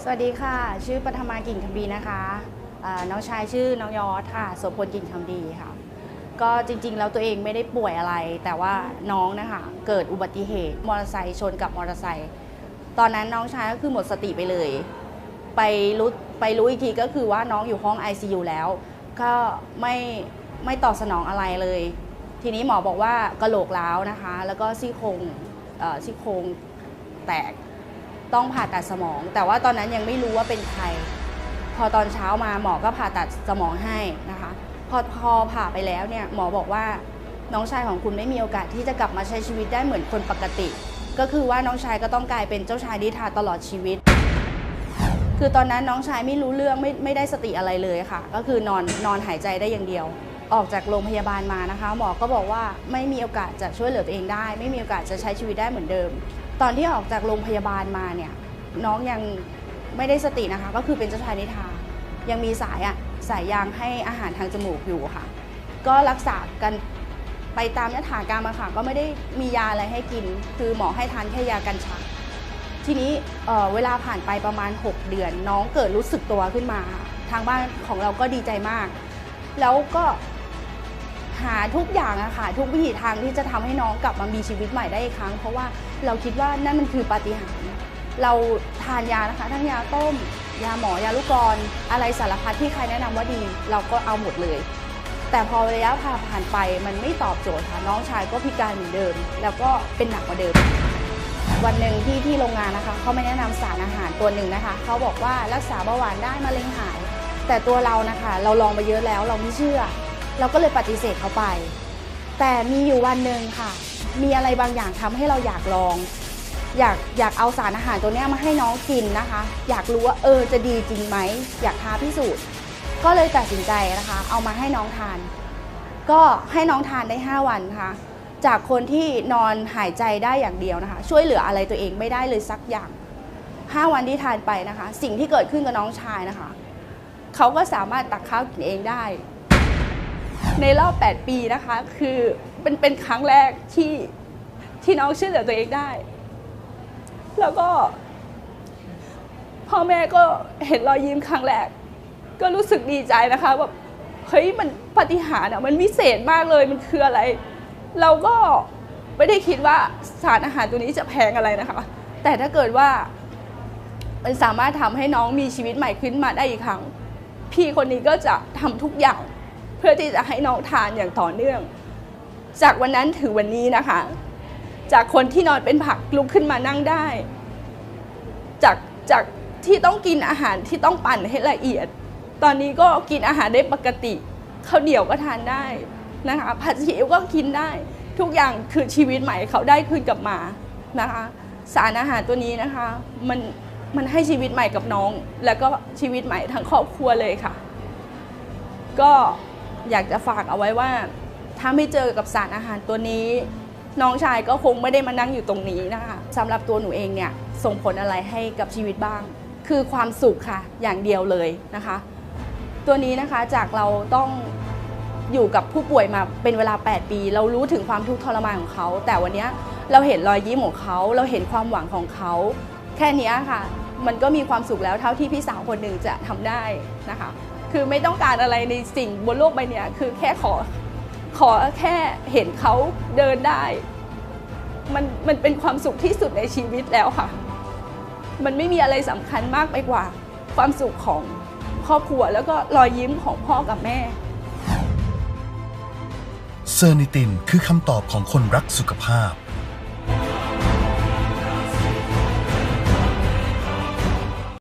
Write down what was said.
สวัสดีค่ะชื่อปฐมากิ่งคำดีนะคะน้องชายชื่อน้องยอดค่ะโสพลกิ่งคำดีค่ะก็จริงๆแล้วตัวเองไม่ได้ป่วยอะไรแต่ว่าน้องนะคะเกิดอุบัติเหตุมอเตอร์ไซค์ชนกับมอเตอร์ไซค์ตอนนั้นน้องชายก็คือหมดสติไปเลยไปรู้อีกทีก็คือว่าน้องอยู่ห้อง ICU แล้วก็ไม่ตอบสนองอะไรเลยทีนี้หมอบอกว่ากระโหลกร้าวนะคะแล้วก็ซี่โครงแตกต้องผ่าตัดสมองแต่ว่าตอนนั้นยังไม่รู้ว่าเป็นใครพอตอนเช้ามาหมอก็ผ่าตัดสมองให้นะคะพอผ่าไปแล้วเนี่ยหมอบอกว่าน้องชายของคุณไม่มีโอกาสที่จะกลับมาใช้ชีวิตได้เหมือนคนปกติก็คือว่าน้องชายก็ต้องกลายเป็นเจ้าชายนิทราตลอดชีวิตคือตอนนั้นน้องชายไม่รู้เรื่องไม่ได้สติอะไรเลยค่ะก็คือนอนหายใจได้อย่างเดียวออกจากโรงพยาบาลมานะคะหมอก็บอกว่าไม่มีโอกาสจะช่วยเหลือตัวเองได้ไม่มีโอกาสจะใช้ชีวิตได้เหมือนเดิมตอนที่ออกจากโรงพยาบาลมาเนี่ยน้องยังไม่ได้สตินะคะก็คือเป็นเจ้าชายนิทรายังมีสายยางให้อาหารทางจมูกอยู่ค่ะก็รักษากันไปตามยถากรรมค่ะก็ไม่ได้มียาอะไรให้กินคือหมอให้ทานแค่ยากันชักทีนี้เวลาผ่านไปประมาณ6 เดือนน้องเกิดรู้สึกตัวขึ้นมาทางบ้านของเราก็ดีใจมากแล้วก็หาทุกอย่างอะค่ะทุกวิถีทางที่จะทำให้น้องกลับมามีชีวิตใหม่ได้อีกครั้งเพราะว่าเราคิดว่านั่นมันคือปาฏิหาริย์เราทานยานะคะทั้งยาต้มยาหมอยาลูกกรอะไรสารพัดที่ใครแนะนำว่าดีเราก็เอาหมดเลยแต่พอระยะผ่านไปมันไม่ตอบโจทย์ค่ะน้องชายก็พิการเหมือนเดิมแล้วก็เป็นหนักกว่าเดิมวันหนึ่งที่โรงงานนะคะเขาไม่แนะนำสารอาหารตัวหนึ่งนะคะเขาบอกว่ารักษาเบาหวานได้มะเร็งหายแต่ตัวเรานะคะเราลองมาเยอะแล้วเราไม่เชื่อเราก็เลยปฏิเสธเขาไปแต่มีอยู่วันหนึ่งค่ะมีอะไรบางอย่างทำให้เราอยากลองอยากเอาสารอาหารตัวนี้มาให้น้องกินนะคะอยากรู้ว่าจะดีจริงไหมอยากท้าพิสูจน์ก็เลยตัดสินใจนะคะเอามาให้น้องทานก็ให้น้องทานได้5 วันค่ะจากคนที่นอนหายใจได้อย่างเดียวนะคะช่วยเหลืออะไรตัวเองไม่ได้เลยสักอย่าง5 วันที่ทานไปนะคะสิ่งที่เกิดขึ้นกับน้องชายนะคะเขาก็สามารถตักข้าวกินเองได้ในรอบ8 ปีนะคะคือเป็นครั้งแรกที่น้องช่วยเหลือตัวเองได้แล้วก็พ่อแม่ก็เห็นรอยยิ้มครั้งแรกก็รู้สึกดีใจนะคะแบบเฮ้ยมันปาฏิหาริย์มันวิเศษมากเลยมันคืออะไรเราก็ไม่ได้คิดว่าสารอาหารตัวนี้จะแพงอะไรนะคะแต่ถ้าเกิดว่ามันสามารถทำให้น้องมีชีวิตใหม่ขึ้นมาได้อีกครั้งพี่คนนี้ก็จะทำทุกอย่างเพื่อที่จะให้น้องทานอย่างต่อเนื่องจากวันนั้นถึงวันนี้นะคะจากคนที่นอนเป็นผักลุกขึ้นมานั่งได้จากที่ต้องกินอาหารที่ต้องปั่นให้ละเอียดตอนนี้ก็กินอาหารได้ปกติข้าวเหนียวก็ทานได้นะคะผัดซีอิ๊วก็กินได้ทุกอย่างคือชีวิตใหม่เขาได้คืนกลับมานะคะสารอาหารตัวนี้นะคะมันให้ชีวิตใหม่กับน้องแล้วก็ชีวิตใหม่ทั้งครอบครัวเลยค่ะก็อยากจะฝากเอาไว้ว่าถ้าไม่เจอกับสารอาหารตัวนี้น้องชายก็คงไม่ได้มานั่งอยู่ตรงนี้นะคะสำหรับตัวหนูเองเนี่ยส่งผลอะไรให้กับชีวิตบ้างคือความสุขค่ะอย่างเดียวเลยนะคะตัวนี้นะคะจากเราต้องอยู่กับผู้ป่วยมาเป็นเวลา8 ปีเรารู้ถึงความทุกข์ทรมานของเขาแต่วันนี้เราเห็นรอยยิ้มของเขาเราเห็นความหวังของเขาแค่นี้ค่ะมันก็มีความสุขแล้วเท่าที่พี่สาวคนหนึ่งจะทำได้นะคะคือไม่ต้องการอะไรในสิ่งบนโลกใบนี้คือแค่ขอแค่เห็นเขาเดินได้มันเป็นความสุขที่สุดในชีวิตแล้วค่ะมันไม่มีอะไรสำคัญมากไปกว่าความสุขของครอบครัวแล้วก็รอยยิ้มของพ่อกับแม่เซอร์นิตินคือคำตอบของคนรักสุขภาพ